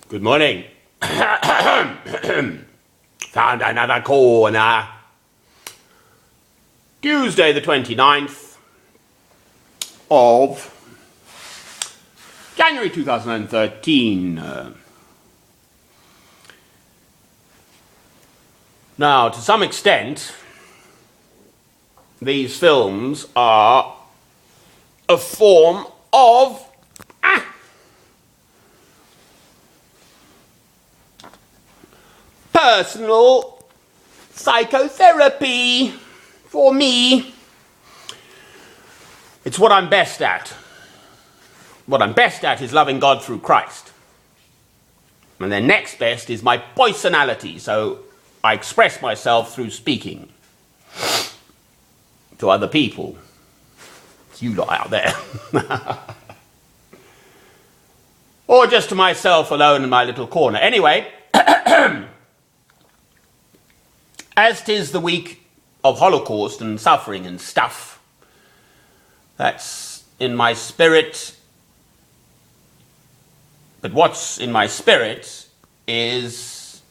Good morning. Found another corner. Tuesday the 29th of January 2013. Now, to some extent, these films are a form of personal psychotherapy for me. It's what I'm best at. What I'm best at is loving God through Christ. And then next best is my personality, so I express myself through speaking to other people. It's you lot out there. Or just to myself alone in my little corner. Anyway, as 'tis the week of Holocaust and suffering and stuff, that's in my spirit. But what's in my spirit is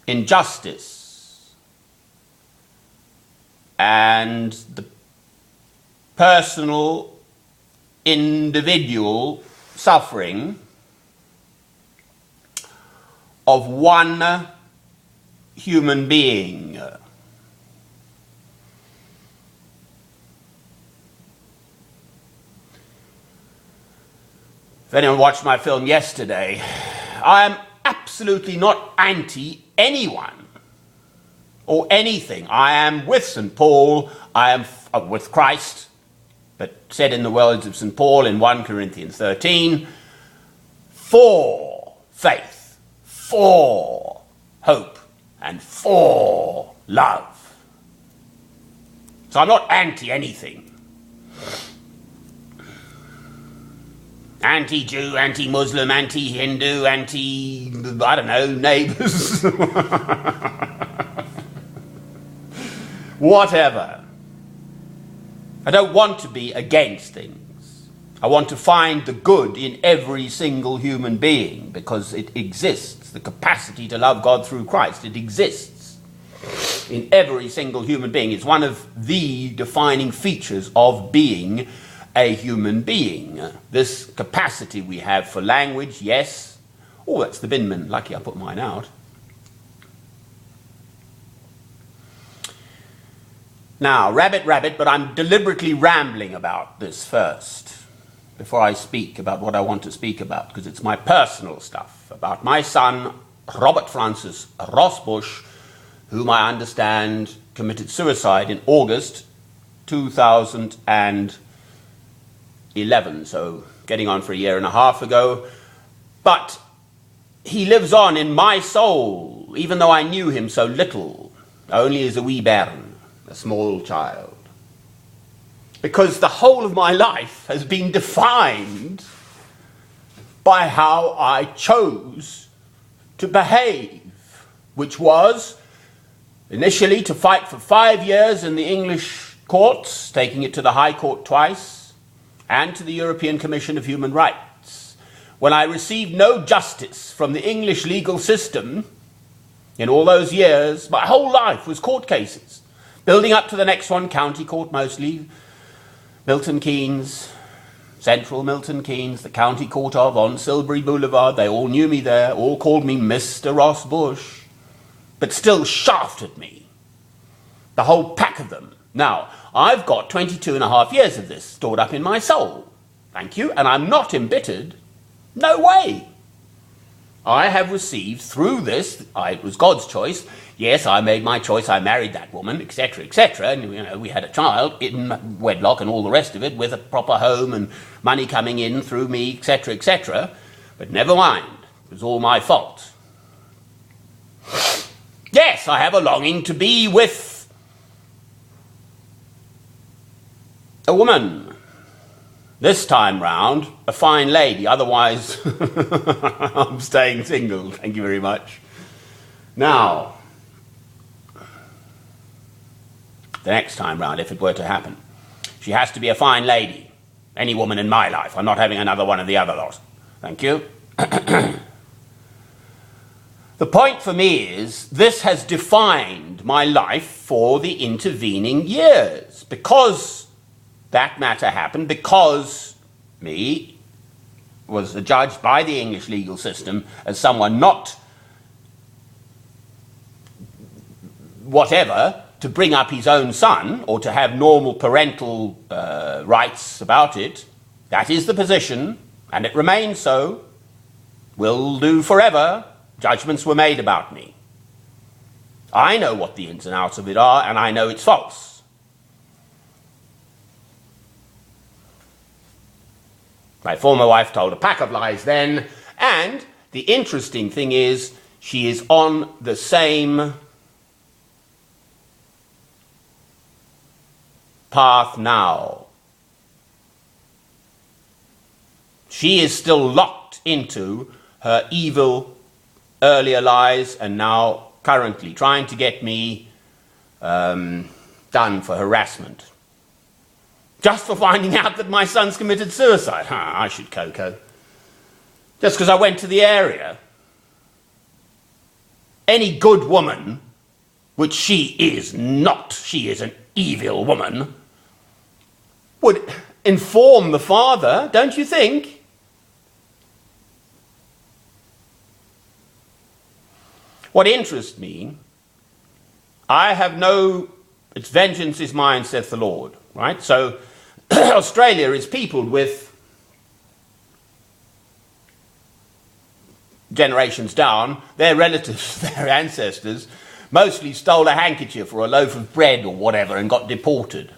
injustice and the personal, individual suffering of one human being. If anyone watched my film yesterday, I am absolutely not anti-anyone or anything. I am with St. Paul, I am with Christ, but said in the words of St. Paul in 1 Corinthians 13, for faith, for hope, and for love. So I'm not anti-anything. Anti-Jew, anti-Muslim, anti-Hindu, I don't know, neighbours. Whatever. I don't want to be against things. I want to find the good in every single human being because it exists. The capacity to love God through Christ, it exists in every single human being. It's one of the defining features of being a human being. This capacity we have for language, yes. Oh, that's the binman. Lucky I put mine out. Now, rabbit, but I'm deliberately rambling about this first, before I speak about what I want to speak about, because it's my personal stuff, about my son, Robert Francis Rosbush, whom I understand committed suicide in August 2011, so getting on for a year and a half ago. But he lives on in my soul, even though I knew him so little, only as a wee bairn, a small child. Because the whole of my life has been defined by how I chose to behave, which was initially to fight for 5 years in the English courts, taking it to the High Court twice, and to the European Commission of Human Rights. When I received no justice from the English legal system, in all those years, my whole life was court cases, building up to the next one, county court mostly, Milton Keynes, Central Milton Keynes, the county court on Silbury Boulevard. They all knew me there, all called me Mr. Rosbush, but still shafted me, the whole pack of them. Now, I've got 22 and a half years of this stored up in my soul, thank you, and I'm not embittered, no way. I have received through this, it was God's choice. Yes, I made my choice, I married that woman, etc., etc., and we had a child in wedlock and all the rest of it, with a proper home and money coming in through me, etc., etc., but never mind, it was all my fault. Yes, I have a longing to be with a woman. This time round, a fine lady, otherwise I'm staying single, thank you very much. Now, the next time round, if it were to happen, she has to be a fine lady. Any woman in my life. I'm not having another one of the other lot. Thank you. The point for me is this has defined my life for the intervening years. Because that matter happened, because me was judged by the English legal system as someone not whatever to bring up his own son or to have normal parental rights about it. That is the position, and it remains so. Will do forever. Judgments were made about me. I know what the ins and outs of it are, and I know it's false. My former wife told a pack of lies then, and the interesting thing is she is on the same path now. She is still locked into her evil earlier lies and now currently trying to get me done for harassment. Just for finding out that my son's committed suicide. I should cocoa. Just because I went to the area. Any good woman, which she is not, she is an evil woman, would inform the father, don't you think? What interests me, I have no, it's vengeance is mine, saith the Lord, right? So Australia is peopled with generations down, their relatives, their ancestors, mostly stole a handkerchief or a loaf of bread or whatever and got deported.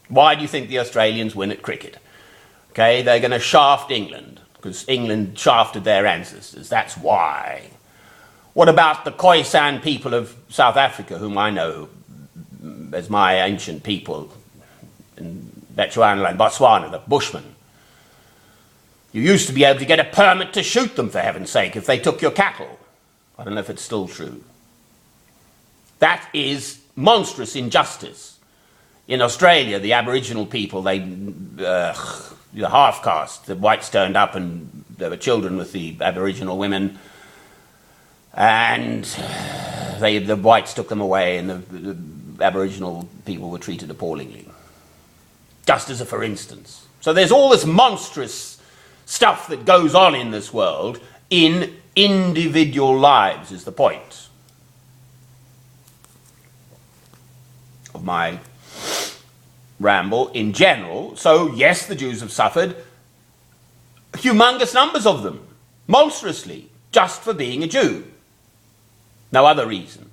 Why do you think the Australians win at cricket? Okay, they're going to shaft England, because England shafted their ancestors. That's why. What about the Khoisan people of South Africa, whom I know as my ancient people, in Bechuanaland, Botswana, the Bushmen? You used to be able to get a permit to shoot them, for heaven's sake, if they took your cattle. I don't know if it's still true. That is monstrous injustice. In Australia, the Aboriginal people, the half-caste, the whites turned up and there were children with the Aboriginal women, and the whites took them away, and the Aboriginal people were treated appallingly. Just as a for instance. So there's all this monstrous stuff that goes on in this world in individual lives, is the point of my ramble in general. So yes, the Jews have suffered humongous numbers of them, monstrously, just for being a Jew. No other reason.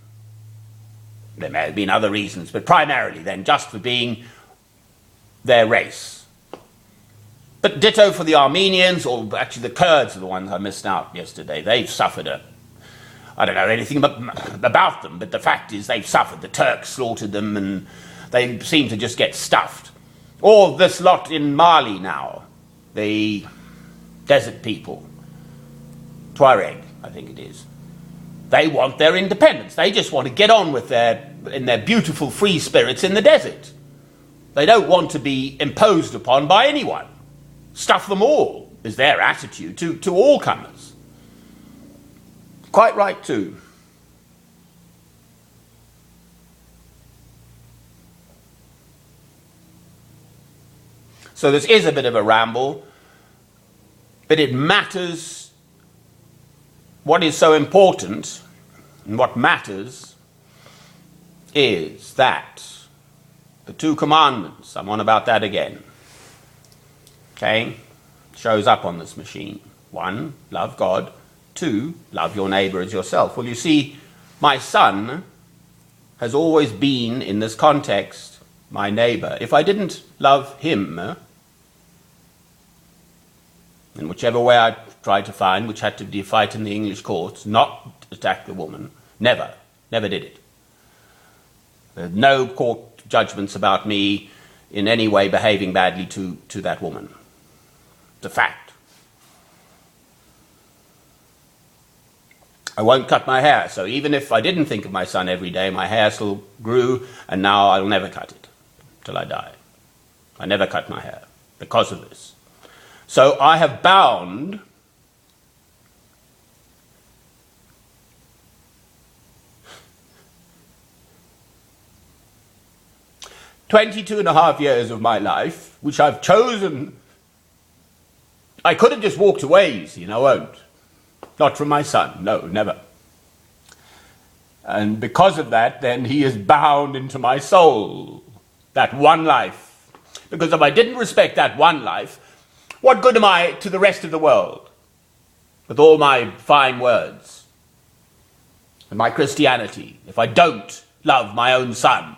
There may have been other reasons, but primarily then just for being their race. But ditto for the Armenians, or actually the Kurds are the ones I missed out yesterday. They've suffered I don't know anything about them, but the fact is they've suffered. The Turks slaughtered them and they seem to just get stuffed. Or this lot in Mali now, the desert people, Tuareg, I think it is. They want their independence. They just want to get on with their beautiful free spirits in the desert. They don't want to be imposed upon by anyone. Stuff them all is their attitude to all comers. Quite right too. So this is a bit of a ramble, but it matters. What is so important and what matters is that the two commandments, I'm on about that again, okay, shows up on this machine. 1, love God. 2, love your neighbor as yourself. Well, you see, my son has always been, in this context, my neighbor. If I didn't love him, in whichever way I tried to find, which had to be a fight in the English courts, not attack the woman, never did it. There are no court judgments about me in any way behaving badly to that woman. It's a fact. I won't cut my hair, so even if I didn't think of my son every day, my hair still grew, and now I'll never cut it till I die. I never cut my hair because of this. So I have bound 22 and a half years of my life, which I've chosen. I could have just walked away, you see, and I won't. Not from my son, no, never. And because of that, then he is bound into my soul, that one life. Because if I didn't respect that one life, what good am I to the rest of the world? With all my fine words and my Christianity, if I don't love my own son.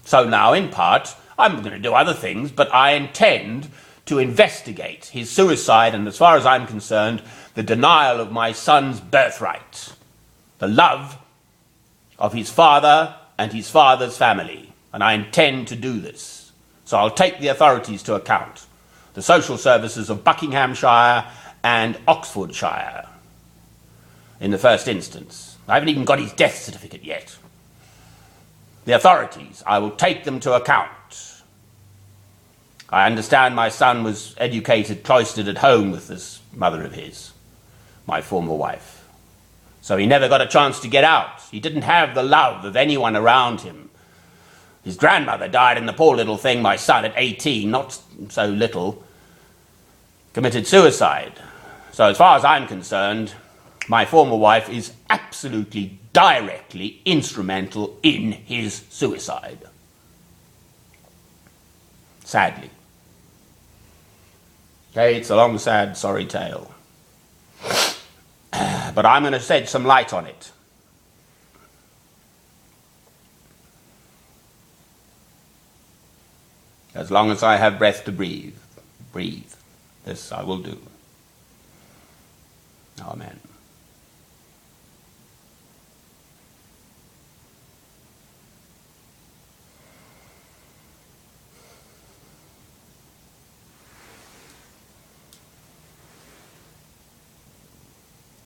So now, in part, I'm going to do other things, but I intend to investigate his suicide and, as far as I'm concerned, the denial of my son's birthright, the love of his father and his father's family. And I intend to do this. So I'll take the authorities to account, the social services of Buckinghamshire and Oxfordshire, in the first instance. I haven't even got his death certificate yet. The authorities, I will take them to account. I understand my son was educated, cloistered at home with this mother of his, my former wife. So he never got a chance to get out. He didn't have the love of anyone around him. His grandmother died, and the poor little thing, my son, at 18, not so little, committed suicide. So as far as I'm concerned, my former wife is absolutely, directly instrumental in his suicide. Sadly. Okay, it's a long, sad, sorry tale. But I'm going to shed some light on it. As long as I have breath to breathe. This I will do. Amen.